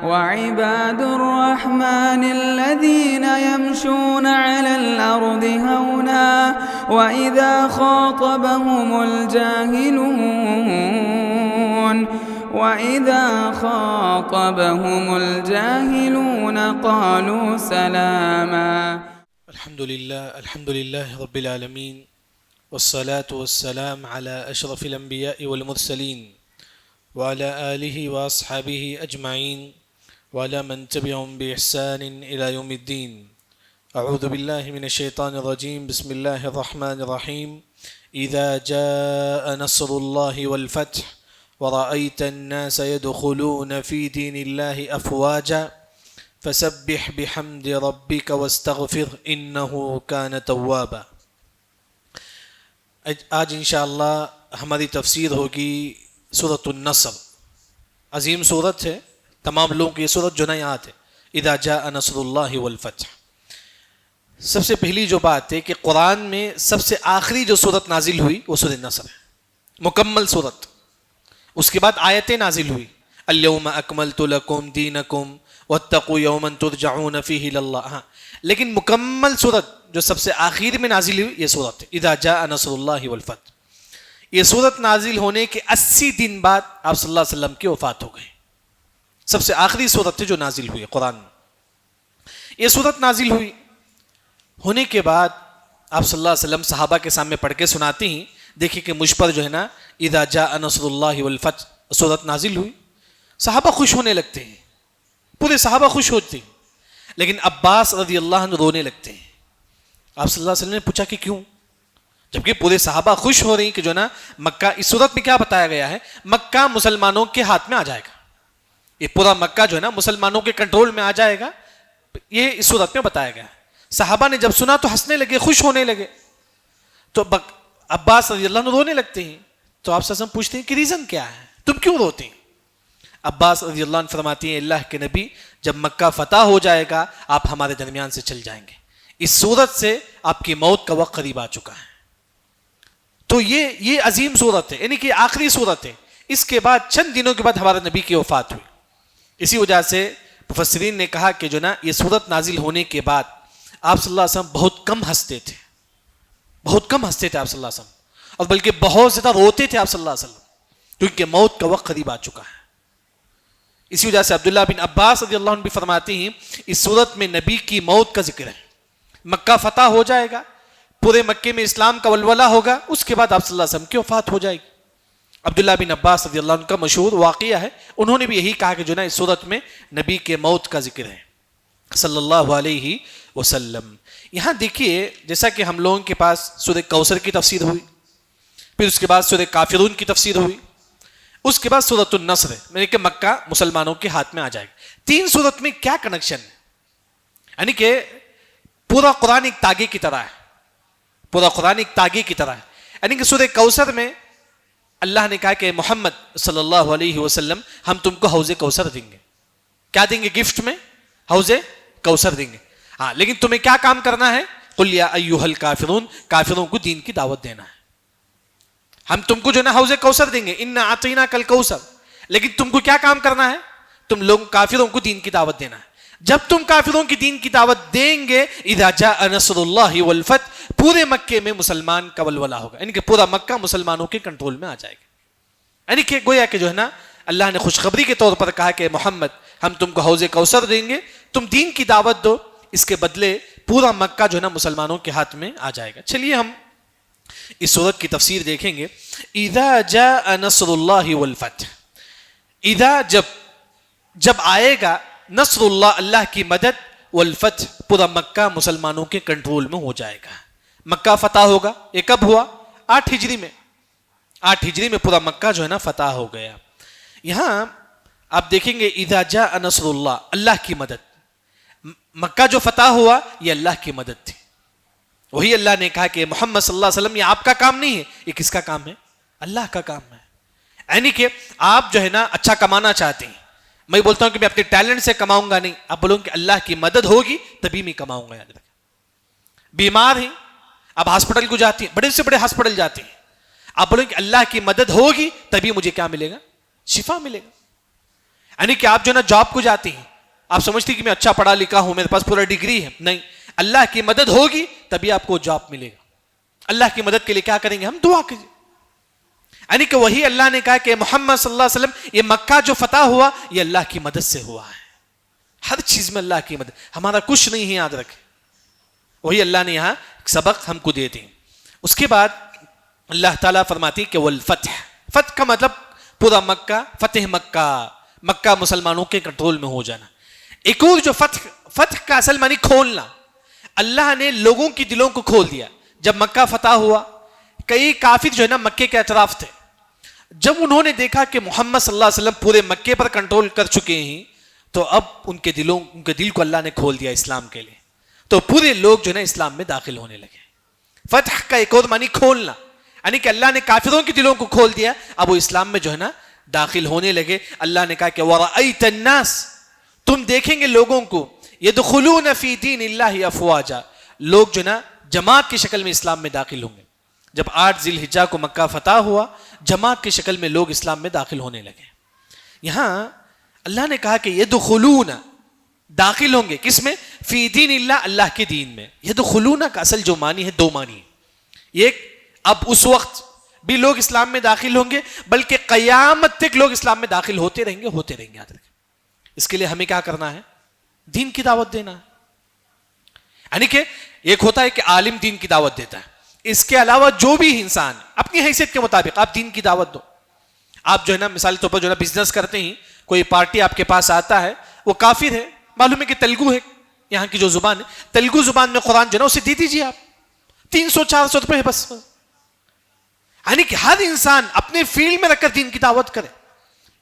وعباد الرحمن الذين يمشون على الأرض هونا وإذا خاطبهم الجاهلون قالوا سلاما. الحمد لله رب العالمين والصلاة والسلام على أشرف الأنبياء والمرسلين وعلى آله وأصحابه أجمعين وعلى من تبعهم بإحسان إلى يوم الدين. أعوذ بالله من الشيطان الرجيم. بسم الله الرحمن الرحيم. إذا جاء نصر الله والفتح ورأيت الناس يدخلون في دين الله أفواجا فسبح بحمد ربك واستغفر إنه كان توابا. آج انشاءاللہ ہماری تفسیر ہوگی سورۃ النصر. عظیم سورت ہے، تمام لوگوں کی یہ سورت جو نہ یاد ہے. اذا جاء نصر اللہ والفتح. سب سے پہلی جو بات ہے کہ قرآن میں سب سے آخری جو سورت نازل ہوئی وہ سورۃ النصر ہے، مکمل سورت. اس کے بعد آیتیں نازل ہوئی، الیوم اکملت لکم دینکم واتقوا یوما ترجعون فیہ الی اللہ. لیکن مکمل سورت جو سب سے آخر میں نازل ہوئی یہ سورت ہے اذا جاء نصر اللہ والفتح. یہ سورت نازل ہونے کے 80 دن بعد آپ صلی اللہ علیہ وسلم کی وفات ہو گئی. سب سے آخری سورت ہے جو نازل ہوئی قرآن میں. یہ سورت نازل ہوئی ہونے کے بعد آپ صلی اللہ علیہ وسلم صحابہ کے سامنے پڑھ کے سناتے ہیں، دیکھیں کہ مجھ پر جو ہے نا اذا جاء نصر اللہ والفتح سورت نازل ہوئی. صحابہ خوش ہونے لگتے ہیں، پورے صحابہ خوش ہوتے ہیں، لیکن عباس رضی اللہ عنہ رونے لگتے ہیں. آپ صلی اللہ علیہ وسلم نے پوچھا کہ کیوں؟ جبکہ پورے صحابہ خوش ہو رہی ہیں کہ جو نا مکہ، اس صورت میں کیا بتایا گیا ہے، مکہ مسلمانوں کے ہاتھ میں آ جائے گا. یہ پورا مکہ جو ہے نا مسلمانوں کے کنٹرول میں آ جائے گا، یہ اس صورت میں بتایا گیا. صحابہ نے جب سنا تو ہنسنے لگے، خوش ہونے لگے. تو عباس رضی اللہ عنہ رونے لگتے ہیں. تو آپ سے پوچھتے ہیں کہ ریزن کیا ہے، تم کیوں روتے ہیں؟ عباس رضی اللہ عنہ فرماتی ہیں اللہ کے نبی جب مکہ فتح ہو جائے گا آپ ہمارے درمیان سے چل جائیں گے. اس صورت سے آپ کی موت کا وقت قریب آ چکا ہے. تو یہ عظیم صورت ہے، یعنی کہ آخری صورت ہے. اس کے بعد چند دنوں کے بعد ہمارے نبی کی وفات ہوئی. اسی وجہ سے مفسرین نے کہا کہ جو نا یہ صورت نازل ہونے کے بعد آپ صلی اللہ علیہ وسلم بہت کم ہنستے تھے، بہت کم ہنستے تھے آپ صلی اللہ علیہ وسلم، اور بلکہ بہت زیادہ روتے تھے آپ صلی اللہ علیہ وسلم، کیونکہ موت کا وقت قریب آ چکا ہے. اسی وجہ سے عبداللہ بن عباس رضی اللہ عنہ بھی فرماتے ہیں اس صورت میں نبی کی موت کا ذکر ہے. مکہ فتح ہو جائے گا، پورے مکے میں اسلام کا ولولہ ہوگا، اس کے بعد آپ صلی اللہ علیہ وسلم کی وفات ہو جائے گی. عبداللہ بن عباس رضی اللہ عنہ کا مشہور واقعہ ہے، انہوں نے بھی یہی کہا کہ جو نا اس صورت میں نبی کے موت کا ذکر ہے صلی اللہ علیہ وسلم. یہاں دیکھیے جیسا کہ ہم لوگوں کے پاس سورہ کوثر کی تفسیر ہوئی، پھر اس کے بعد سورہ کافرون کی تفسیر ہوئی، اس کے بعد سورۃ النصر ہے، یعنی کہ مکہ مسلمانوں کے ہاتھ میں آ جائے گا. تین سورت میں کیا کنیکشن ہے؟ یعنی کہ پورا قرآن ایک تاگے کی طرح ہے، پورا قرآن ایک تاگے کی طرح ہے. یعنی کہ سورہ کوثر میں اللہ نے کہا کہ محمد صلی اللہ علیہ وسلم ہم تم کو حوض کوثر دیں گے. کیا دیں گے گفٹ میں؟ حوض کوثر دیں گے. ہاں، لیکن تمہیں کیا کام کرنا ہے؟ قل یا ایھا الکافرون، کافروں کو دین کی دعوت دینا ہے. ہم تم کو جو نا حوض کوثر دیں گے، انا اعطیناک الکوثر، لیکن تم کو کیا کام کرنا ہے؟ تم لوگ کافروں کو دین کی دعوت دینا ہے. جب تم کافروں کی دین کی دعوت دیں گے اذا جاء نصر اللہ والفتح، پورے مکے میں مسلمان کا ولولہ ہوگا، یعنی کہ پورا مکہ مسلمانوں کے کنٹرول میں آ جائے گا. یعنی کہ گویا کہ جو ہے نا اللہ نے خوشخبری کے طور پر کہا کہ محمد ہم تم کو حوض کوثر دیں گے، تم دین کی دعوت دو، اس کے بدلے پورا مکہ جو ہے نا مسلمانوں کے ہاتھ میں آ جائے گا. چلیے ہم اس سورت کی تفسیر دیکھیں گے. اذا جاء نصر اللہ والفتح، اذا جب آئے گا نصر اللہ، اللہ کی مدد، والفتح پورا مکہ مسلمانوں کے کنٹرول میں ہو جائے گا. مکہ فتح ہوگا. یہ کب ہوا؟ 8 ہجری میں. 8 ہجری میں پورا مکہ جو ہے نا فتح ہو گیا. یہاں آپ دیکھیں گے اذا جاء نصر اللہ، اللہ کی مدد. مکہ جو فتح ہوا یہ اللہ کی مدد تھی. وہی اللہ نے کہا کہ محمد صلی اللہ علیہ وسلم یہ آپ کا کام نہیں ہے، یہ کس کا کام ہے؟ اللہ کا کام ہے. یعنی کہ آپ جو ہے نا اچھا کمانا چاہتے ہیں، میں بولتا ہوں کہ میں اپنے ٹیلنٹ سے کماؤں گا نہیں، آپ بولوں کہ اللہ کی مدد ہوگی تبھی میں کماؤں گا. یاد رکھیں، بیمار ہیں آپ ہاسپٹل کو جاتے ہیں، بڑے سے بڑے ہاسپٹل جاتے ہیں، آپ بولیں کہ اللہ کی مدد ہوگی تبھی مجھے کیا ملے گا؟ شفا ملے گا. یعنی کہ آپ جو نا جاب کو جاتے ہیں، آپ سمجھتے ہیں کہ میں اچھا پڑھا لکھا ہوں، میرے پاس پورا ڈگری ہے، نہیں، اللہ کی مدد ہوگی تبھی آپ کو جاب ملے گا. اللہ کی مدد کے لیے کیا کریں گے؟ ہم دعا کیجیے. یعنی کہ وہی اللہ نے کہا کہ محمد صلی اللہ علیہ وسلم یہ مکہ جو فتح ہوا یہ اللہ کی مدد سے ہوا ہے. ہر چیز میں اللہ کی مدد، ہمارا کچھ نہیں ہے، یاد رکھیں. وہی اللہ نے یہاں سبق ہم کو دیتے ہیں. اس کے بعد اللہ تعالیٰ فرماتی کہ والفتح، فتح کا مطلب پورا مکہ، فتح مکہ، مکہ مسلمانوں کے کنٹرول میں ہو جانا. ایک اور جو فتح کا اصل معنی کھولنا، اللہ نے لوگوں کی دلوں کو کھول دیا. جب مکہ فتح ہوا، کئی کافر جو ہے نا مکے کے اطراف تھے، جب انہوں نے دیکھا کہ محمد صلی اللہ علیہ وسلم پورے مکے پر کنٹرول کر چکے ہیں تو اب ان کے دل کو اللہ نے کھول دیا اسلام کے لیے. تو پورے لوگ جو ہے نا اسلام میں داخل ہونے لگے. فتح کا ایک اور معنی کھولنا، یعنی کہ اللہ نے کافروں کے دلوں کو کھول دیا، اب وہ اسلام میں جو ہے نا داخل ہونے لگے. اللہ نے کہا کہ وَرَأَيْتَ النَّاسِ، تم دیکھیں گے لوگوں کو يَدْخُلُونَ فِي دِينِ اللَّهِ أَفْوَاجًا، لوگ جو نا جماعت کی شکل میں اسلام میں داخل ہوں گے. جب 8 ذی الحجہ کو مکہ فتح ہوا، جماعت کی شکل میں لوگ اسلام میں داخل ہونے لگے. یہاں اللہ نے کہا کہ يدخلون، داخل ہوں گے کس میں؟ فی دین اللہ، اللہ کے دین میں. يدخلون کا اصل جو معنی ہے دو معنی ہے. ایک اب اس وقت بھی لوگ اسلام میں داخل ہوں گے، بلکہ قیامت تک لوگ اسلام میں داخل ہوتے رہیں گے، ہوتے رہیں گے. یاد رکھیں، اس کے لیے ہمیں کیا کرنا ہے؟ دین کی دعوت دینا ہے. یعنی کہ ایک ہوتا ہے کہ عالم دین کی دعوت دیتا ہے، اس کے علاوہ جو بھی انسان اپنی حیثیت کے مطابق آپ دین کی دعوت دو. آپ جو ہے نا مثال طور پر جو ہے نا بزنس کرتے ہیں، کوئی پارٹی آپ کے پاس آتا ہے، وہ کافر ہے، معلوم ہے کہ تلگو ہے، یہاں کی جو زبان ہے، تلگو زبان میں قرآن جو ہے نا اسے دے دیجیے آپ، 300-400 روپے ہے بس. یعنی کہ ہر انسان اپنے فیلڈ میں رکھ کر دین کی دعوت کرے،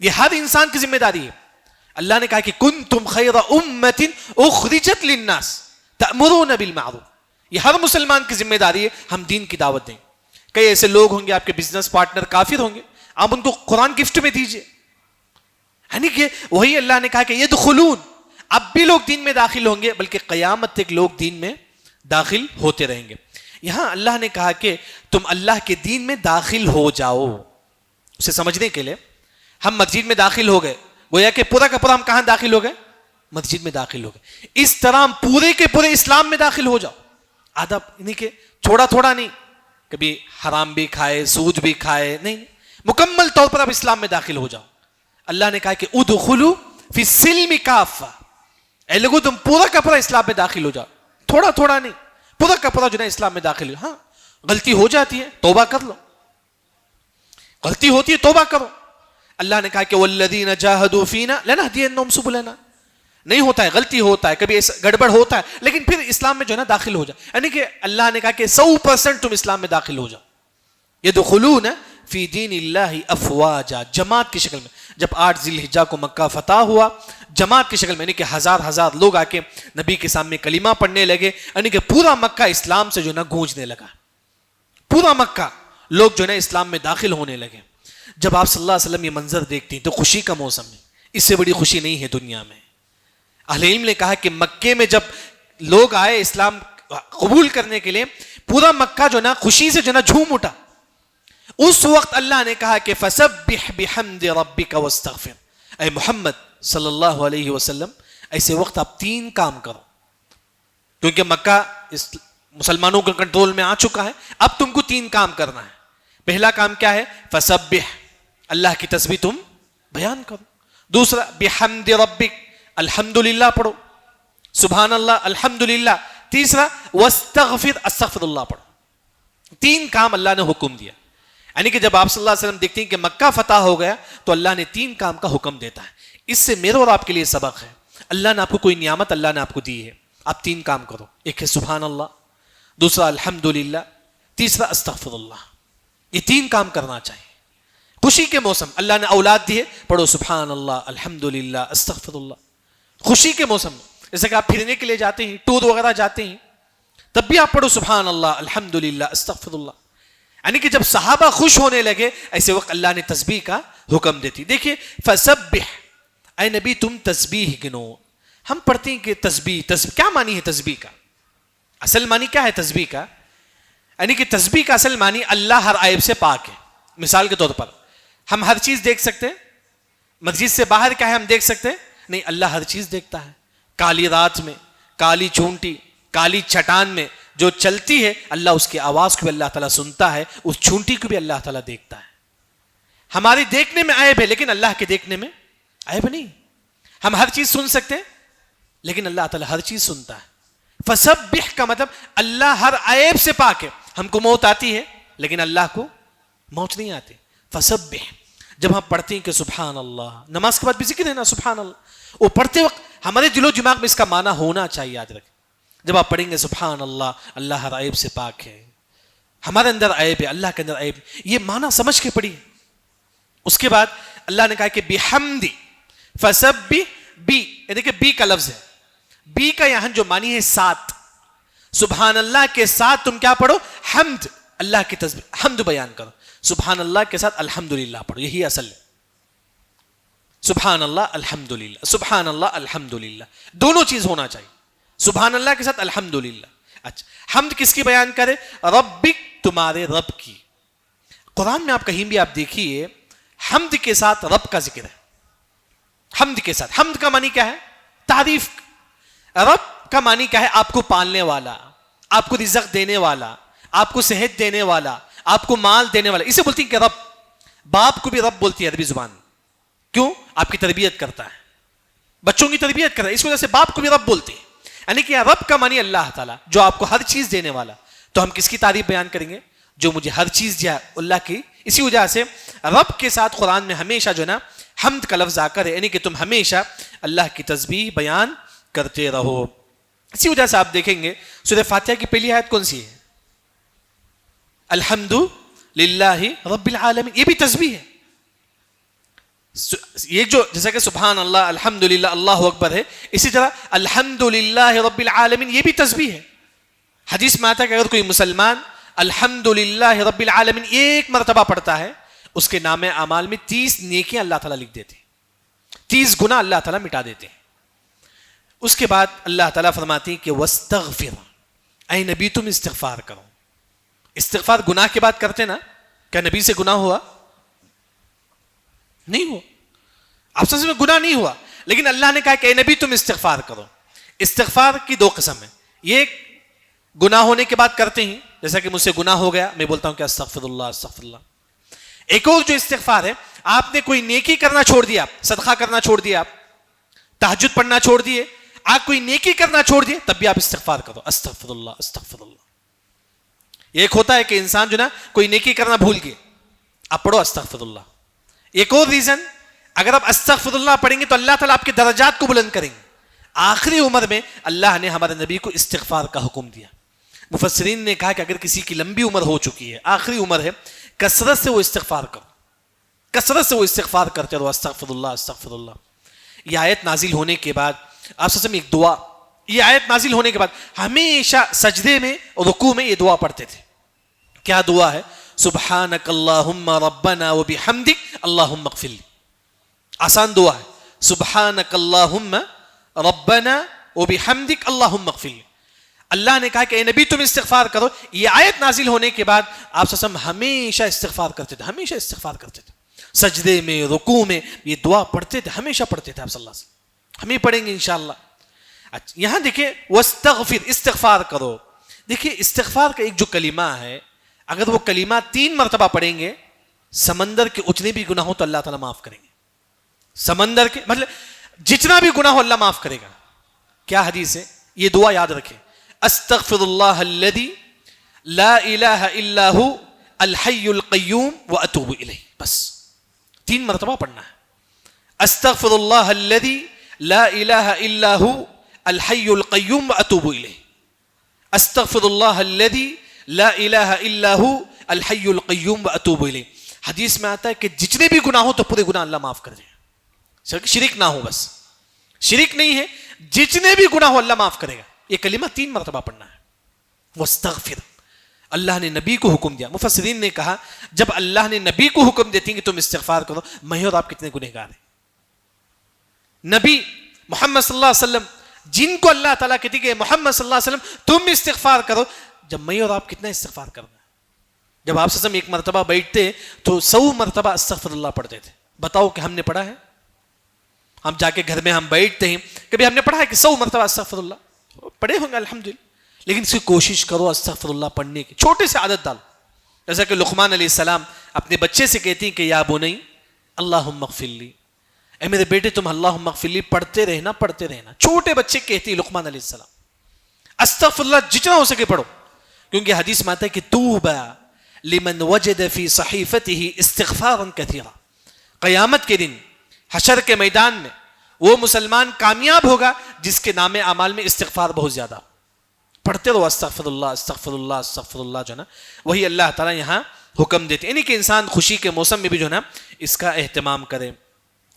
یہ ہر انسان کی ذمہ داری ہے. اللہ نے کہا کہ کنتم خیر امۃ اخرجت للناس تأمرون بالمعروف، یہ ہر مسلمان کی ذمہ داری ہے ہم دین کی دعوت دیں. کئی ایسے لوگ ہوں گے آپ کے بزنس پارٹنر کافر ہوں گے، آپ ان کو قرآن گفٹ میں دیجئے. یعنی کہ وہی اللہ نے کہا کہ يدخلون، اب بھی لوگ دین میں داخل ہوں گے، بلکہ قیامت تک لوگ دین میں داخل ہوتے رہیں گے. یہاں اللہ نے کہا کہ تم اللہ کے دین میں داخل ہو جاؤ. اسے سمجھنے کے لیے ہم مسجد میں داخل ہو گئے، گویا کہ پورا کا پورا ہم کہاں داخل ہو گئے؟ مسجد میں داخل ہو گئے. اس طرح ہم پورے کے پورے اسلام میں داخل ہو جاؤ. آدھا نہیں کہ تھوڑا تھوڑا نہیں، کبھی حرام بھی کھائے، سود بھی کھائے، نہیں، مکمل طور پر اب اسلام میں داخل ہو جاؤ. اللہ نے کہا کہ ادخلوا فی السلم کافہ، اے لوگو تم پورا کا پورا اسلام میں داخل ہو جاؤ، تھوڑا تھوڑا نہیں، پورا کا پورا جو ہے اسلام میں داخل ہو. ہاں غلطی ہو جاتی ہے، توبہ کر لو، غلطی ہوتی ہے توبہ کرو. اللہ نے کہا کہ والذین جاہدوا فینا لنہدینہم سبلنا، نہیں ہوتا ہے، غلطی ہوتا ہے، کبھی گڑبڑ ہوتا ہے، لیکن پھر اسلام میں جو ہے نا داخل ہو جاؤ. یعنی کہ اللہ نے کہا کہ 100% تم اسلام میں داخل ہو جاؤ. يدخلون فی دین اللہ افواجا، جماعت کی شکل میں. جب 8 ذی الحجہ کو مکہ فتح ہوا، جماعت کی شکل میں، یعنی کہ ہزار لوگ آ کے نبی کے سامنے کلمہ پڑھنے لگے. یعنی کہ پورا مکہ اسلام سے جو ہے نا گونجنے لگا، پورا مکہ لوگ جو ہے نا اسلام میں داخل ہونے لگے. جب آپ صلی اللہ علیہ وسلم یہ منظر دیکھتے ہیں تو خوشی کا موسم ہے، اس سے بڑی خوشی نہیں ہے دنیا میں. اہل علم نے کہا کہ مکے میں جب لوگ آئے اسلام قبول کرنے کے لیے، پورا مکہ جو ہے نا خوشی سے جو ہے نا جھوم اٹھا. اس وقت اللہ نے کہا کہ فسبح بحمد ربک واستغفر، اے محمد صلی اللہ علیہ وسلم ایسے وقت آپ 3 کام کرو، کیونکہ مکہ مسلمانوں کے کنٹرول میں آ چکا ہے. اب تم کو 3 کام کرنا ہے. پہلا کام کیا ہے؟ فسبح، اللہ کی تسبیح تم بیان کرو. دوسرا بحمد ربک، الحمدللہ پڑھو، سبحان اللہ، الحمدللہ. تیسرا واستغفر، استغفر اللہ پڑھو. 3 کام اللہ نے حکم دیا. یعنی کہ جب آپ صلی اللہ علیہ وسلم دیکھتے ہیں کہ مکہ فتح ہو گیا تو اللہ نے 3 کام کا حکم دیتا ہے. اس سے میرے اور آپ کے لیے سبق ہے. اللہ نے آپ کو کوئی نعمت اللہ نے آپ کو دی ہے، آپ 3 کام کرو. ایک ہے سبحان اللہ، دوسرا الحمدللہ، تیسرا استغفر اللہ. یہ 3 کام کرنا چاہیے. خوشی کے موسم، اللہ نے اولاد دی ہے، پڑھو سبحان اللہ، الحمدللہ، استغفر اللہ. خوشی کے موسم میں، جیسے کہ آپ پھرنے کے لیے جاتے ہیں، ٹور وغیرہ جاتے ہیں، تب بھی آپ پڑھو سبحان اللہ، الحمدللہ، استغفر اللہ. یعنی کہ جب صحابہ خوش ہونے لگے، ایسے وقت اللہ نے تسبیح کا حکم دیتی. دیکھیے فسبح، اے نبی تم تسبیح گنو. ہم پڑھتے ہیں کہ تسبیح کیا معنی ہے تسبیح کا؟ اصل معنی کیا ہے تسبیح کا؟ یعنی کہ تسبیح کا اصل معنی اللہ ہر عیب سے پاک ہے. مثال کے طور پر ہم ہر چیز دیکھ سکتے ہیں، مسجد سے باہر کیا ہے ہم دیکھ سکتے ہیں؟ نہیں، اللہ ہر چیز دیکھتا ہے. کالی رات میں، کالی چونٹی، کالی چٹان میں جو چلتی ہے، اللہ اس کی آواز کو بھی اللہ تعالیٰ سنتا ہے، اس چونٹی کو بھی اللہ تعالیٰ دیکھتا ہے. ہماری دیکھنے میں عیب ہے لیکن اللہ کے دیکھنے میں عیب نہیں. ہم ہر چیز سن سکتے ہیں لیکن اللہ تعالیٰ ہر چیز سنتا ہے. فسبح کا مطلب اللہ ہر عیب سے پاک ہے. ہم کو موت آتی ہے لیکن اللہ کو موت نہیں آتی. فسبح، جب ہم پڑھتے ہیں کہ سبحان اللہ، نماز کے بعد بھی ذکر ہے نا سبحان اللہ، وہ پڑھتے وقت ہمارے دل و دماغ میں اس کا معنی ہونا چاہیے. یاد رکھیں، جب آپ پڑھیں گے سبحان اللہ، اللہ ہر عیب سے پاک ہے، ہمارے اندر عیب ہے، اللہ کے اندر عیب، یہ معنی سمجھ کے پڑھیے. اس کے بعد اللہ نے کہا کہ بحمدی، فسبح بی، یعنی کہ بی کا لفظ ہے. بی کا یہاں جو معنی ہے ساتھ، سبحان اللہ کے ساتھ تم کیا پڑھو؟ حمد، اللہ کی تسبیح، حمد بیان کرو. سبحان اللہ کے ساتھ الحمدللہ پڑھو، یہی اصل ہے. سبحان اللہ الحمدللہ، سبحان اللہ الحمدللہ، دونوں چیز ہونا چاہیے. سبحان اللہ کے ساتھ الحمدللہ. اچھا، حمد کس کی بیان کرے؟ ربک، تمہارے رب کی. قرآن میں آپ کہیں بھی آپ دیکھیے حمد کے ساتھ رب کا ذکر ہے. حمد کے ساتھ، حمد کا معنی کیا ہے؟ تعریف. رب کا معنی کیا ہے؟ آپ کو پالنے والا، آپ کو رزق دینے والا، آپ کو صحت دینے والا، آپ کو مال دینے والا. اسے بولتی ہیں کہ رب. باپ کو بھی رب بولتی ہے عربی زبان میں. کیوں؟ آپ کی تربیت کرتا ہے، بچوں کی تربیت کرتا ہے، اس وجہ سے باپ کو بھی رب بولتی ہے. یعنی کہ رب کا معنی اللہ تعالیٰ جو آپ کو ہر چیز دینے والا. تو ہم کس کی تعریف بیان کریں گے؟ جو مجھے ہر چیز دیا اللہ کی. اسی وجہ سے رب کے ساتھ قرآن میں ہمیشہ جو نا حمد کا لفظ آ کر ہے، یعنی کہ تم ہمیشہ اللہ کی تسبیح بیان کرتے رہو. اسی وجہ سے آپ دیکھیں گے سورہ فاتحہ کی پہلی آیت کون سی ہے؟ الحمد للہ رب العالمین. یہ بھی تسبیح ہے. یہ جو جیسا کہ سبحان اللہ، الحمدللہ، اللہ اکبر ہے، اسی طرح الحمدللہ رب العالمین یہ بھی تسبیح ہے. حدیث میں آتا ہے کہ اگر کوئی مسلمان الحمدللہ رب العالمین ایک مرتبہ پڑھتا ہے، اس کے نام اعمال میں 30 نیکیاں اللہ تعالیٰ لکھ دیتے ہیں، 30 گناہ اللہ تعالیٰ مٹا دیتے ہیں. اس کے بعد اللہ تعالیٰ فرماتے ہیں کہ وَاسْتَغْفِرْ، اے نبی تم استغفار کرو. استغفار گناہ کے بعد کرتے نا؟ کیا نبی سے گناہ ہوا؟ نہیں ہوا. آپ سے گناہ نہیں ہوا، لیکن اللہ نے کہا کہ اے نبی تم استغفار کرو. استغفار کی 2 قسم ہیں. یہ گناہ ہونے کے بعد کرتے ہیں، جیسا کہ مجھ سے گناہ ہو گیا، میں بولتا ہوں کہ استغفر اللہ استغفر اللہ. ایک اور جو استغفار ہے، آپ نے کوئی نیکی کرنا چھوڑ دیا، صدقہ کرنا چھوڑ دیا، تہجد پڑھنا چھوڑ دیے، آپ کوئی نیکی کرنا چھوڑ دیے، تب بھی آپ استغفار کرو، استغفر اللہ استغفر اللہ. ایک ہوتا ہے کہ انسان جو نا کوئی نیکی کرنا بھول گئے، آپ پڑھو استغفر اللہ. ایک اور ریزن، اگر آپ استغفر اللہ پڑھیں گے تو اللہ تعالیٰ آپ کے درجات کو بلند کریں گے. آخری عمر میں اللہ نے ہمارے نبی کو استغفار کا حکم دیا. مفسرین نے کہا کہ اگر کسی کی لمبی عمر ہو چکی ہے، آخری عمر ہے، کثرت سے وہ استغفار کرو، کثرت سے وہ استغفار کرتے رہو، استغفر اللہ استغفر اللہ. یہ آیت نازل ہونے کے بعد آپ سب ایک دعا، یہ آیت نازل ہونے کے بعد ہمیشہ سجدے میں اور رکوع میں یہ دعا پڑھتے تھے. کیا دعا ہے؟ سبحانک اللہم ربنا وبحمدک اللہم اغفر لی. آسان دعا ہے، سبحانک اللہم ربنا وبحمدک اللہم اغفر لی. اللہ نے کہا کہ اے نبی تم استغفار کرو. یہ آیت نازل ہونے کے بعد آپ صلی اللہ علیہ وسلم ہمیشہ استغفار کرتے تھے، ہمیشہ استغفار کرتے تھے. سجدے میں، رکوع میں یہ دعا پڑھتے تھے، ہمیشہ پڑھتے تھے آپ صلی اللہ علیہ وسلم. ہم ہی پڑھیں گے انشاءاللہ. اچھا، یہاں دیکھیں واستغفر، استغفار کرو. دیکھیں استغفار کا ایک جو کلمہ ہے، اگر وہ کلمہ 3 مرتبہ پڑھیں گے، سمندر کے اتنے بھی گناہ ہو تو اللہ تعالیٰ معاف کریں گے. سمندر کے مطلب جتنا بھی گناہ ہو اللہ معاف کرے گا. کیا حدیث ہے؟ یہ دعا یاد رکھیں، استغفر اللہ الذی لا الہ الا ہو الحی القیوم واتوب الیہ. بس 3 مرتبہ پڑھنا ہے. استغفر اللہ الذی لا الہ الا ہو الحی القیوم واتوب الیہ. استغفر اللہ الذی لا الہ الا ہو الحی القیوم واتوب الیہ. حدیث میں آتا ہے کہ جتنے بھی گناہ ہو تو پورے گناہ اللہ معاف کر دے. شرک نہ ہو، بس شرک نہیں ہے، جتنے بھی گناہ ہو اللہ معاف کرے گا. یہ کلمہ 3 مرتبہ پڑھنا ہے. واستغفر، اللہ نے نبی کو حکم دیا. مفسرین نے کہا جب اللہ نے نبی کو حکم دیتے ہیں کہ تم استغفار کرو، میں اور آپ کتنے گنہگار ہیں. نبی محمد صلی اللہ علیہ وسلم جن کو اللہ تعالیٰ کہتی کہ محمد صلی اللہ علیہ وسلم تم استغفار کرو، جب میں اور آپ کتنا استغفار کرنا ہے. جب آپ صلی اللہ علیہ وسلم ایک مرتبہ بیٹھتے تو 100 مرتبہ استغفر اللہ پڑھتے تھے. بتاؤ کہ ہم نے پڑھا ہے؟ ہم جا کے گھر میں ہم بیٹھتے ہیں, کبھی ہم نے پڑھا ہے کہ 100 مرتبہ استغفر اللہ پڑھے ہوں گے الحمدللہ, لیکن اس کی کوشش کرو استغفر اللہ پڑھنے کی, چھوٹے سے عادت ڈالو. جیسا کہ لقمان علیہ السلام اپنے بچے سے کہتی ہیں کہ یا بنی اللہم اغفر لی, اے میرے بیٹے تم اللہم اغفر لی پڑھتے رہنا پڑھتے رہنا. چھوٹے بچے کہتی ہیں لقمان علیہ السلام, استغفر اللہ جتنا ہو سکے پڑھو, کیونکہ حدیث میں آتا ہے کہ توبہ لمن وجد فی صحیفته استغفارا کثیرا, قیامت کے دن حشر کے میدان میں وہ مسلمان کامیاب ہوگا جس کے نام اعمال میں استغفار بہت زیادہ. پڑھتے رہو استغفر اللہ استغفر اللہ استغفر اللہ, جو ہے نا وہی اللہ تعالیٰ یہاں حکم دیتے, یعنی کہ انسان خوشی کے موسم میں بھی جو ہے نا اس کا اہتمام کرے.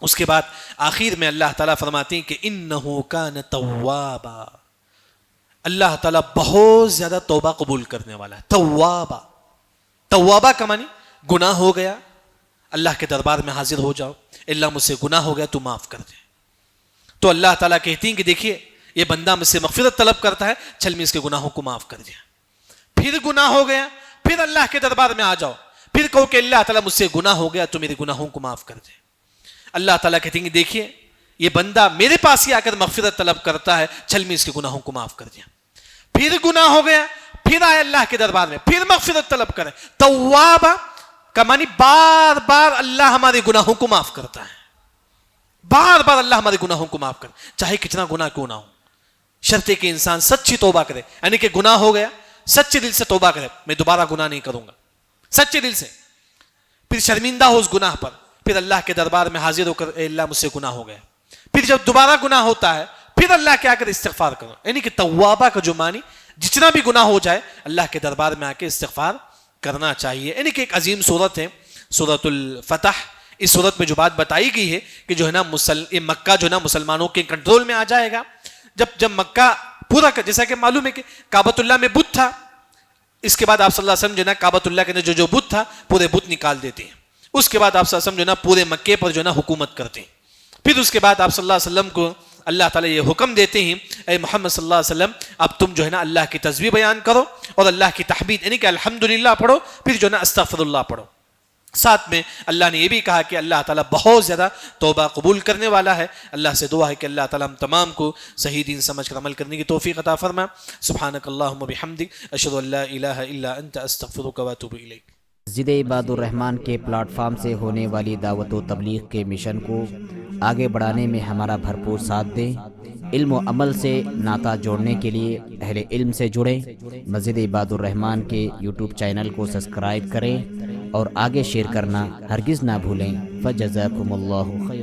اس کے بعد آخر میں اللہ تعالیٰ فرماتے ہیں کہ انہ کان توابا, اللہ تعالیٰ بہت زیادہ توبہ قبول کرنے والا ہے. توابا, توابا کا معنی گناہ ہو گیا اللہ کے دربار میں حاضر ہو جاؤ, اللہ مجھ سے گناہ ہو گیا تو معاف کر دے. تو اللہ تعالیٰ کہتی ہیں کہ دیکھیے یہ بندہ مجھ سے مغفرت طلب کرتا ہے, چل میں اس کے گناہوں کو معاف کر دیا. پھر گناہ ہو گیا, پھر اللہ کے دربار میں آ جاؤ, پھر کہو کہ اللہ تعالیٰ مجھ سے گناہ ہو گیا تو میرے گناہوں کو معاف کر دے. اللہ تعالیٰ کہتے ہیں کہ دیکھیے یہ بندہ میرے پاس ہی آ کر مغفرت طلب کرتا ہے, چل میں اس کے گناہوں کو معاف کر دیا. پھر گناہ ہو گیا, پھر آئے اللہ کے دربار میں, پھر مغفرت طلب کرے. توابا کا معنی بار بار اللہ ہمارے گناہوں کو معاف کرتا ہے, بار بار اللہ ہمارے گناہوں کو معاف کرے, چاہے کتنا گناہ کیوں نہ ہو. شرط ہے کہ انسان سچی توبہ کرے, یعنی کہ گناہ ہو گیا سچے دل سے توبہ کرے, میں دوبارہ گناہ نہیں کروں گا, سچے دل سے. پھر شرمندہ ہو اس گناہ پر, پھر اللہ کے دربار میں حاضر ہو کر اے اللہ مجھ سے گناہ ہو گیا. پھر جب دوبارہ گناہ ہوتا ہے پھر اللہ کے آ کر استغفار کرو, یعنی کہ توابہ کا جو معنی جتنا بھی گناہ ہو جائے اللہ کے دربار میں آ کے استغفار کرنا چاہیے. یعنی کہ ایک عظیم صورت ہے سورۃ الفتح. اس صورت میں جو بات بتائی گئی ہے کہ جو ہے نا مکہ جو ہے نا مسلمانوں کے کنٹرول میں آ جائے گا. جب مکہ پورا جیسا کہ معلوم ہے کہ کعبۃ اللہ میں بت تھا, اس کے بعد آپ صلی اللہ علیہ وسلم جو ہے نا کعبۃ اللہ کے اندر جو بت تھا پورے بت نکال دیتے ہیں. اس کے بعد آپ صلی اللہ علیہ وسلم جو ہے نا پورے مکے پر جو ہے نا حکومت کرتے ہیں. پھر اس کے بعد آپ صلی اللہ علیہ وسلم کو اللہ تعالیٰ یہ حکم دیتے ہیں اے محمد صلی اللہ علیہ وسلم اب تم جو ہے نا اللہ کی تسبیح بیان کرو اور اللہ کی تحمید یعنی کہ الحمدللہ پڑھو, پھر جو ہے نا استغفر اللہ پڑھو. ساتھ میں اللہ نے یہ بھی کہا کہ اللہ تعالیٰ بہت زیادہ توبہ قبول کرنے والا ہے. اللہ سے دعا ہے کہ اللہ تعالیٰ ہم تمام کو صحیح دین سمجھ کر عمل کرنے کی توفیق عطا فرما. سبحانک اللہم بحمدک اشہد ان لا الہ الا انت استغفرک و اتوب الیک. مسجد عباد الرحمن کے پلیٹ فارم سے ہونے والی دعوت و تبلیغ کے مشن کو آگے بڑھانے میں ہمارا بھرپور ساتھ دیں. علم و عمل سے ناطہ جوڑنے کے لیے اہل علم سے جڑیں. مسجد عباد الرحمن کے یوٹیوب چینل کو سبسکرائب کریں اور آگے شیئر کرنا ہرگز نہ بھولیں. فجزاکم اللہ خیر.